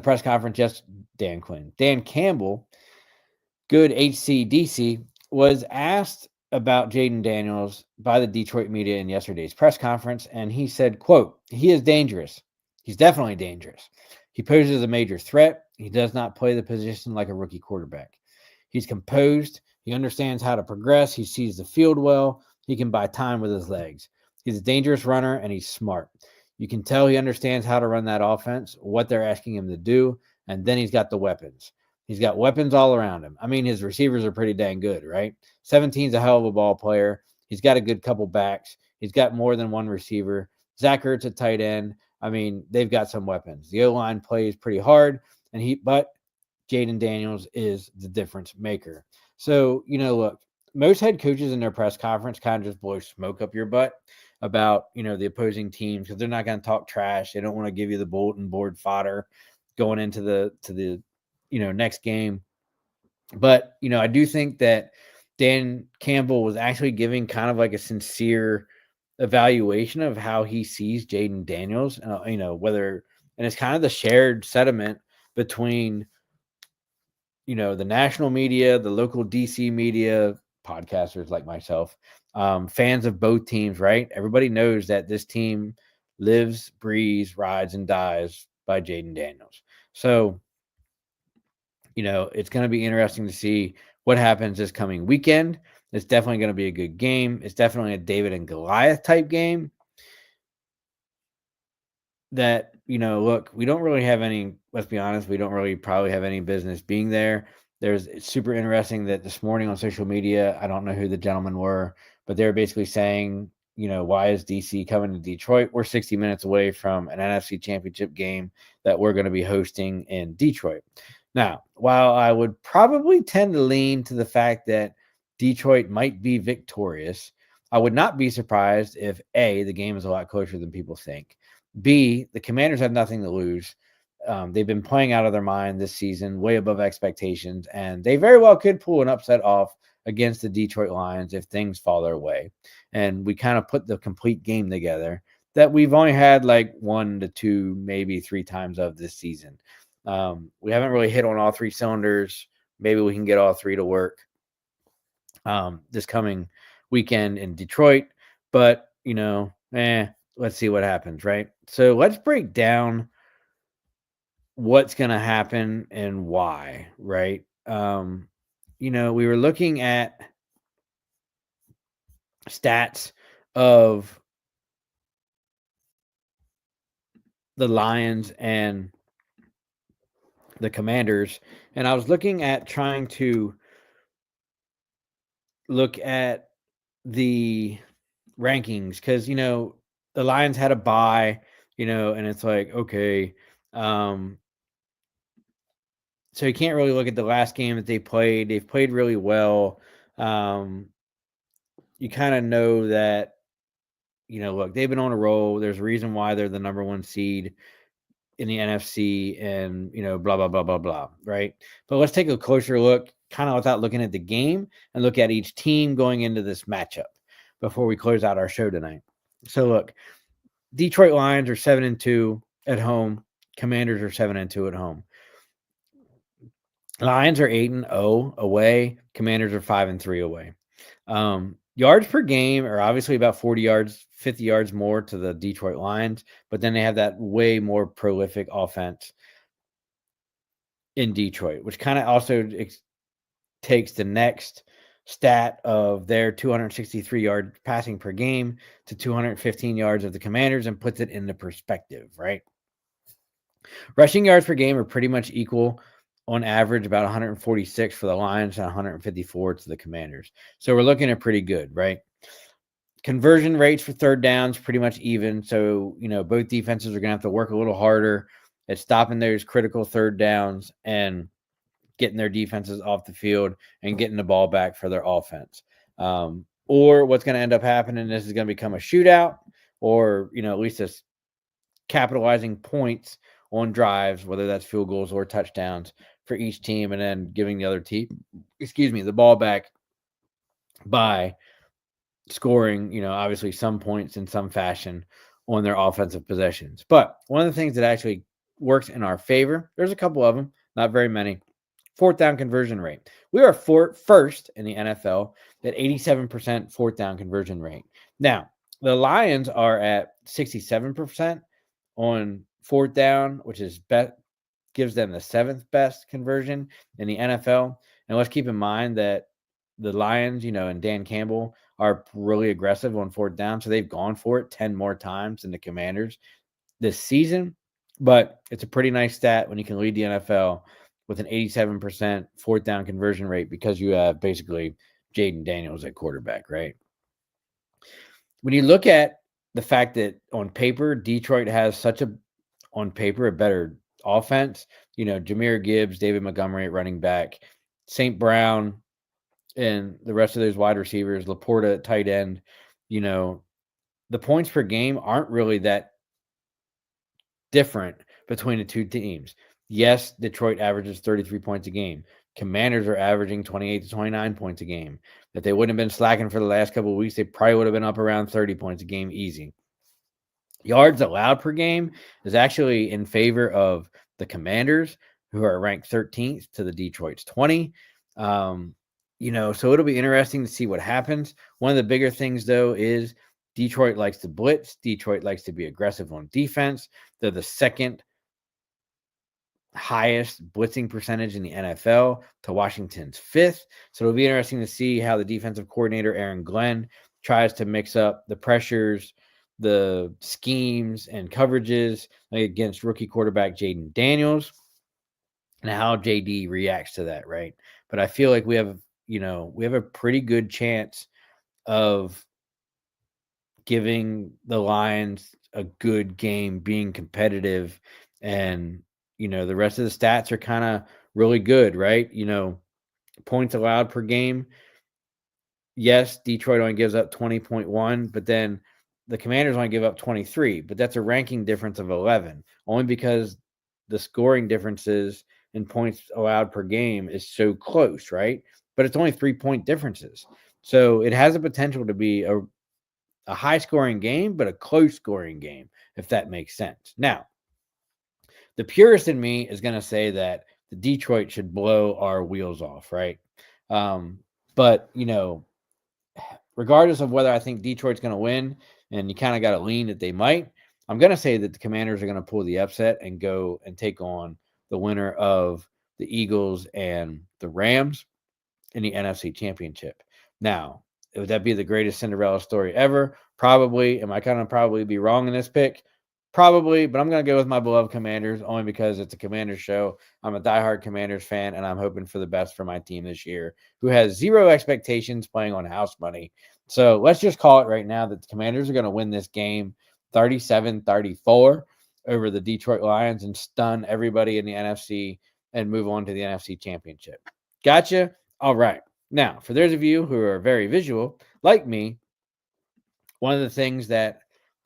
good HCDC, was asked about Jaden Daniels by the Detroit media in yesterday's press conference, and he said, quote, "He is dangerous. He's definitely dangerous. He poses a major threat. He does not play the position like a rookie quarterback. He's composed. He understands how to progress. He sees the field well. He can buy time with his legs. He's a dangerous runner, and he's smart. You can tell he understands how to run that offense, what they're asking him to do, and then he's got the weapons. He's got weapons all around him. I mean, his receivers are pretty dang good, right? 17's a hell of a ball player. He's got a good couple backs. He's got more than one receiver. Zach Ertz at tight end. I mean, they've got some weapons. The O-line plays pretty hard, but Jaden Daniels is the difference maker. So, look, most head coaches in their press conference kind of just blow smoke up your butt about, the opposing teams because they're not going to talk trash. They don't want to give you the bulletin board fodder going into the next game. But, I do think that Dan Campbell was actually giving kind of like a sincere evaluation of how he sees Jaden Daniels, and it's kind of the shared sentiment between, the national media, the local DC media, podcasters like myself, fans of both teams, right? Everybody knows that this team lives, breathes, rides, and dies by Jaden Daniels. So, it's going to be interesting to see what happens this coming weekend. It's definitely going to be a good game. It's definitely a David and Goliath type game that, look, we don't really have any, let's be honest, we don't really probably have any business being there. It's super interesting that this morning on social media, I don't know who the gentlemen were, but they're basically saying, why is DC coming to Detroit? We're 60 minutes away from an NFC championship game that we're going to be hosting in Detroit. Now, while I would probably tend to lean to the fact that Detroit might be victorious, I would not be surprised if A, the game is a lot closer than people think. B, the Commanders have nothing to lose. They've been playing out of their mind this season, way above expectations, and they very well could pull an upset off against the Detroit Lions if things fall their way. And we kind of put the complete game together that we've only had like 1 to 2, maybe 3 times of this season. We haven't really hit on all 3 cylinders. Maybe we can get all 3 to work this coming weekend in Detroit. But, let's see what happens, right? So let's break down what's going to happen and why, right? We were looking at stats of the Lions and the Commanders, and I was looking at trying to look at the rankings because, the Lions had a bye. and it's like, okay. Um, so you can't really look at the last game that they played. They've played really well. Um, you kind of know that, look, they've been on a roll. There's a reason why they're the number one seed in the NFC and, blah, blah, blah, blah, blah. Right. But let's take a closer look, kind of without looking at the game, and look at each team going into this matchup before we close out our show tonight. So look, Detroit Lions are 7-2 at home. Commanders are 7-2 at home. Lions are 8-0 away. Commanders are 5-3 away. Yards per game are obviously about 40 yards, 50 yards more to the Detroit Lions, but then they have that way more prolific offense in Detroit, which kind of also takes the next stat of their 263 yard passing per game to 215 yards of the Commanders and puts it into perspective, right? Rushing yards per game are pretty much equal on average, about 146 for the Lions and 154 to the Commanders. So we're looking at pretty good, right? Conversion rates for third downs pretty much even. So, both defenses are going to have to work a little harder at stopping those critical third downs and getting their defenses off the field and getting the ball back for their offense. Or what's going to end up happening, this is going to become a shootout, or, at least a capitalizing points on drives, whether that's field goals or touchdowns for each team, and then giving the other team, the ball back by scoring, obviously some points in some fashion on their offensive possessions. But one of the things that actually works in our favor, there's a couple of them, not very many. Fourth down conversion rate. We are first in the NFL at 87% fourth down conversion rate. Now, the Lions are at 67% on fourth down, which is gives them the seventh best conversion in the NFL. And let's keep in mind that the Lions, and Dan Campbell are really aggressive on fourth down. So they've gone for it 10 more times than the Commanders this season. But it's a pretty nice stat when you can lead the NFL with an 87% fourth down conversion rate because you have basically Jaden Daniels at quarterback, right? When you look at the fact that on paper, Detroit has on paper, a better offense, Jahmyr Gibbs, David Montgomery at running back, St. Brown, and the rest of those wide receivers, Laporta at tight end, the points per game aren't really that different between the two teams. Yes, Detroit averages 33 points a game. Commanders are averaging 28 to 29 points a game. If they wouldn't have been slacking for the last couple of weeks, they probably would have been up around 30 points a game easy. Yards allowed per game is actually in favor of the Commanders, who are ranked 13th to the Detroit's 20. So it'll be interesting to see what happens. One of the bigger things, though, is Detroit likes to blitz. Detroit likes to be aggressive on defense. They're the second highest blitzing percentage in the NFL to Washington's fifth. So it'll be interesting to see how the defensive coordinator, Aaron Glenn, tries to mix up the pressures, the schemes, and coverages against rookie quarterback Jaden Daniels, and how JD reacts to that, right? But I feel like we have a pretty good chance of giving the Lions a good game, being competitive, and the rest of the stats are kind of really good, right? Points allowed per game. Yes, Detroit only gives up 20.1, but then the Commanders only give up 23, but that's a ranking difference of 11, only because the scoring differences in points allowed per game is so close, right? But it's only 3-point differences. So it has a potential to be a high scoring game, but a close scoring game, if that makes sense. Now, the purist in me is going to say that the Detroit should blow our wheels off, right? But, regardless of whether I think Detroit's going to win, and you kind of got to lean that they might, I'm going to say that the Commanders are going to pull the upset and go and take on the winner of the Eagles and the Rams in the NFC Championship. Now, would that be the greatest Cinderella story ever? Probably. Am I going to probably be wrong in this pick? Probably, but I'm going to go with my beloved Commanders only because it's a Commanders show. I'm a diehard Commanders fan, and I'm hoping for the best for my team this year, who has zero expectations playing on house money. So let's just call it right now that the Commanders are going to win this game 37-34 over the Detroit Lions and stun everybody in the NFC and move on to the NFC Championship. Gotcha? All right. Now, for those of you who are very visual, like me, one of the things that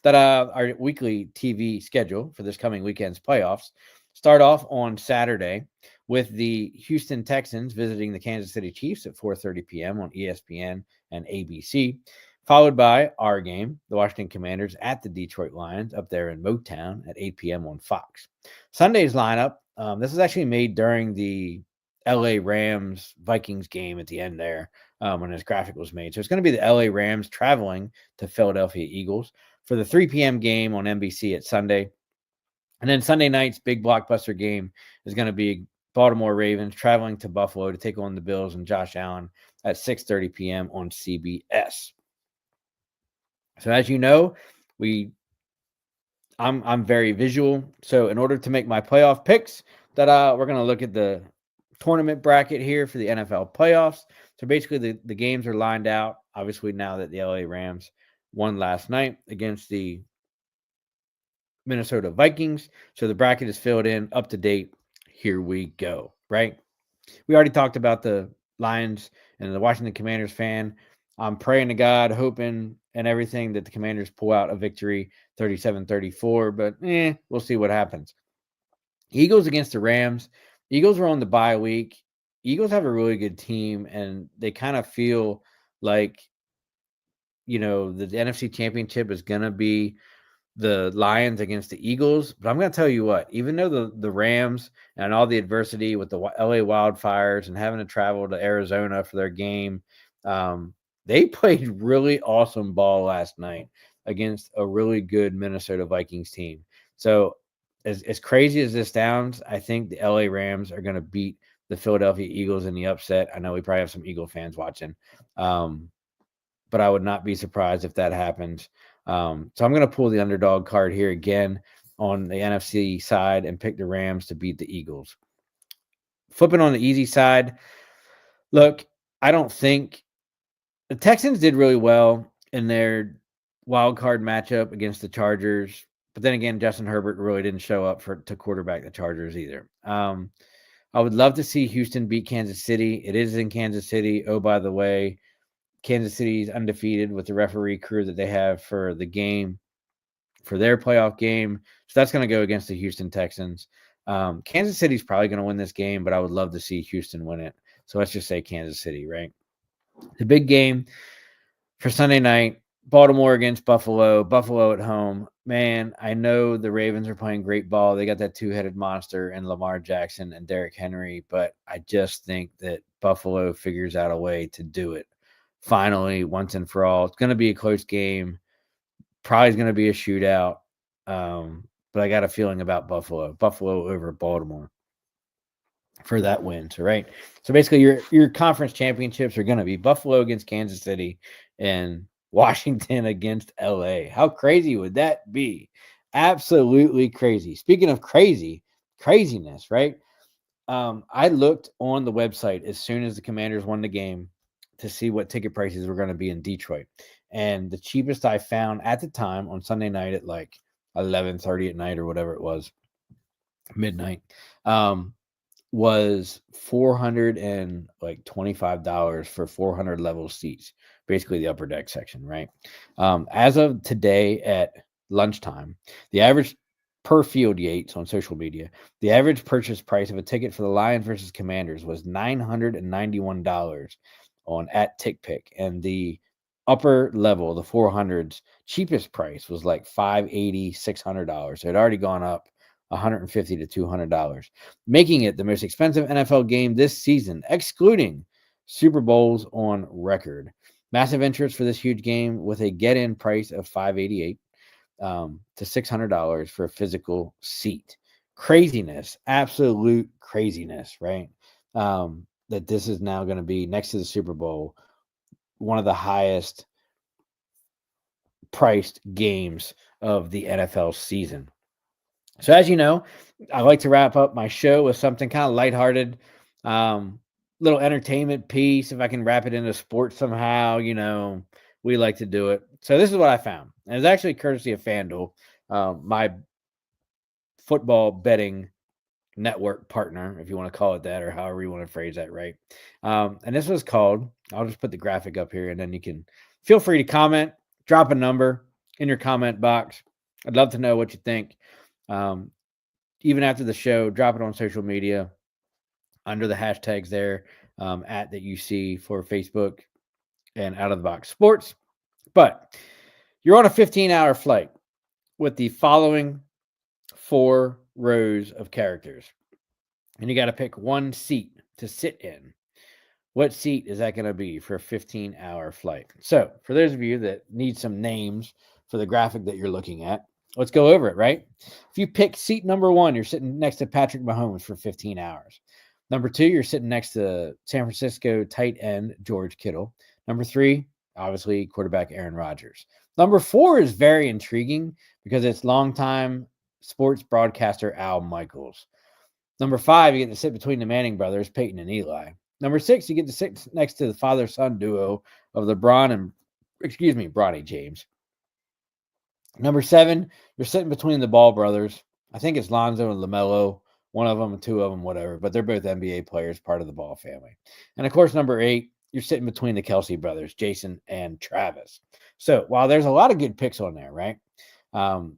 our weekly TV schedule for this coming weekend's playoffs start off on Saturday with the Houston Texans visiting the Kansas City Chiefs at 4:30 p.m. on ESPN and ABC, followed by our game, the Washington Commanders at the Detroit Lions up there in Motown at 8 p.m. on Fox. Sunday's lineup, this is actually made during the LA Rams Vikings game at the end there when this graphic was made. So it's going to be the LA Rams traveling to Philadelphia Eagles for the 3 p.m. game on NBC at Sunday. And then Sunday night's big blockbuster game is going to be Baltimore Ravens traveling to Buffalo to take on the Bills and Josh Allen at 6:30 p.m. on CBS. So as you know, I'm very visual. So in order to make my playoff picks, that we're going to look at the tournament bracket here for the NFL playoffs. So basically the games are lined out. Obviously now that the LA Rams won last night against the Minnesota Vikings. So the bracket is filled in, up to date. Here we go, right? We already talked about the Lions and the Washington Commanders fan. I'm praying to God, hoping and everything that the Commanders pull out a victory 37-34, but we'll see what happens. Eagles against the Rams. Eagles are on the bye week. Eagles have a really good team, and they kind of feel like, the NFC Championship is going to be the Lions against the Eagles. But I'm going to tell you what, even though the Rams and all the adversity with the LA wildfires and having to travel to Arizona for their game, they played really awesome ball last night against a really good Minnesota Vikings team. So as crazy as this sounds, I think the LA Rams are going to beat the Philadelphia Eagles in the upset. I know we probably have some Eagle fans watching, but I would not be surprised if that happens. So I'm going to pull the underdog card here again on the NFC side and pick the Rams to beat the Eagles. Flipping on the easy side, look, I don't think the Texans did really well in their wild card matchup against the Chargers. But then again, Justin Herbert really didn't show up to quarterback the Chargers either. I would love to see Houston beat Kansas City. It is in Kansas City. Oh, by the way, Kansas City's undefeated with the referee crew that they have for the game, for their playoff game. So that's going to go against the Houston Texans. Kansas City's probably going to win this game, but I would love to see Houston win it. So let's just say Kansas City, right? The big game for Sunday night, Baltimore against Buffalo. Buffalo at home. Man, I know the Ravens are playing great ball. They got that two-headed monster in Lamar Jackson and Derrick Henry, but I just think that Buffalo figures out a way to do it finally, once and for all. It's going to be a close game. Probably going to be a shootout. But I got a feeling about Buffalo. Buffalo over Baltimore for that win. So, right. So basically your conference championships are going to be Buffalo against Kansas City and Washington against LA. How crazy would that be? Absolutely crazy. Speaking of craziness, right? I looked on the website as soon as the Commanders won the game to see what ticket prices were going to be in Detroit. And the cheapest I found at the time on Sunday night at like 11:30 at night or whatever it was, midnight, was $425 for 400 level seats, basically the upper deck section, right? As of today at lunchtime, the average per Field Yates on social media, the average purchase price of a ticket for the Lions versus Commanders was $991 on at TickPick, and the upper level, the 400s, cheapest price was like $580, $600. So it had already gone up $150 to $200, making it the most expensive NFL game this season, excluding Super Bowls on record. Massive interest for this huge game with a get-in price of $588 to $600 for a physical seat. Craziness, absolute craziness, right? That this is now going to be, next to the Super Bowl, one of the highest priced games of the NFL season. So as you know, I like to wrap up my show with something kind of lighthearted, little entertainment piece. If I can wrap it into sports somehow, we like to do it. So this is what I found. And it's actually courtesy of FanDuel, my football betting network partner, if you want to call it that, or however you want to phrase that, right? And this was called, I'll just put the graphic up here, and then you can feel free to comment, drop a number in your comment box. I'd love to know what you think. Even after the show, drop it on social media under the hashtags there at that you see for Facebook and Out of the Box Sports. But you're on a 15-hour flight with the following 4 rows of characters, and you got to pick one seat to sit in. What seat is that going to be for a 15-hour flight? So, for those of you that need some names for the graphic that you're looking at, let's go over it, right? If you pick seat number 1, you're sitting next to Patrick Mahomes for 15 hours. Number 2, you're sitting next to San Francisco tight end George Kittle. Number 3, obviously, quarterback Aaron Rodgers. Number 4 is very intriguing because it's longtime sports broadcaster Al Michaels. Number 5, you get to sit between the Manning brothers, Peyton and Eli. Number 6, you get to sit next to the father-son duo of Bronny James. Number 7, you're sitting between the Ball brothers. I think it's Lonzo and LaMelo, one of them, 2 of them, whatever, but they're both NBA players, part of the Ball family. And of course, number 8, you're sitting between the Kelsey brothers, Jason and Travis. So while there's a lot of good picks on there, right?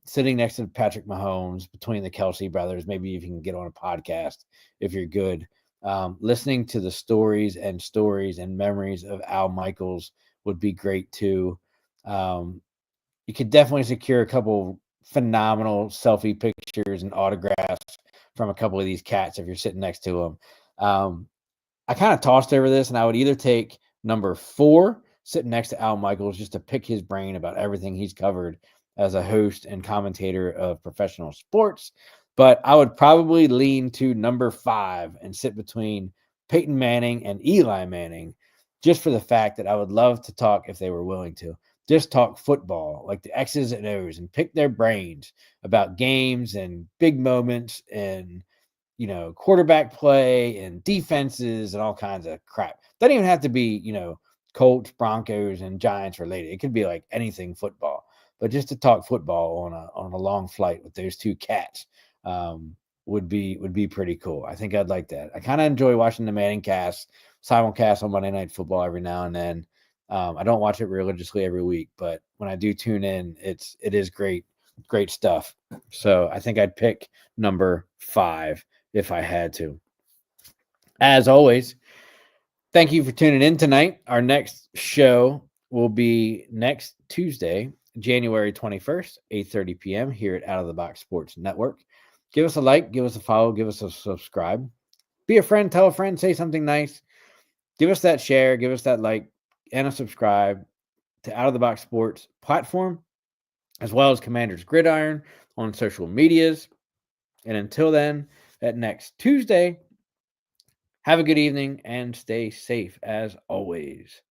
Sitting next to Patrick Mahomes, between the Kelsey brothers, maybe if you can get on a podcast if you're good. Listening to the stories and memories of Al Michaels would be great too. You could definitely secure a couple phenomenal selfie pictures and autographs from a couple of these cats if you're sitting next to them. I kind of tossed over this, and I would either take number 4, sitting next to Al Michaels, just to pick his brain about everything he's covered as a host and commentator of professional sports. But I would probably lean to number 5 and sit between Peyton Manning and Eli Manning, just for the fact that I would love to talk, if they were willing to, just talk football, like the X's and O's, and pick their brains about games and big moments and, quarterback play and defenses and all kinds of crap. Doesn't even have to be, Colts, Broncos, and Giants related. It could be like anything football. But just to talk football on a long flight with those 2 cats would be pretty cool. I think I'd like that. I kind of enjoy watching the Manning cast, simulcast on Monday Night Football every now and then. I don't watch it religiously every week, but when I do tune in, it is great stuff. So I think I'd pick number 5 if I had to. As always, thank you for tuning in tonight. Our next show will be next Tuesday, January 21st, 8:30 p.m. here at Out of the Box Sports Network. Give us a like, give us a follow, give us a subscribe. Be a friend, tell a friend, say something nice. Give us that share, give us that like, and a subscribe to Out of the Box Sports platform, as well as Commander's Gridiron on social medias. And until then, at next Tuesday, have a good evening and stay safe as always.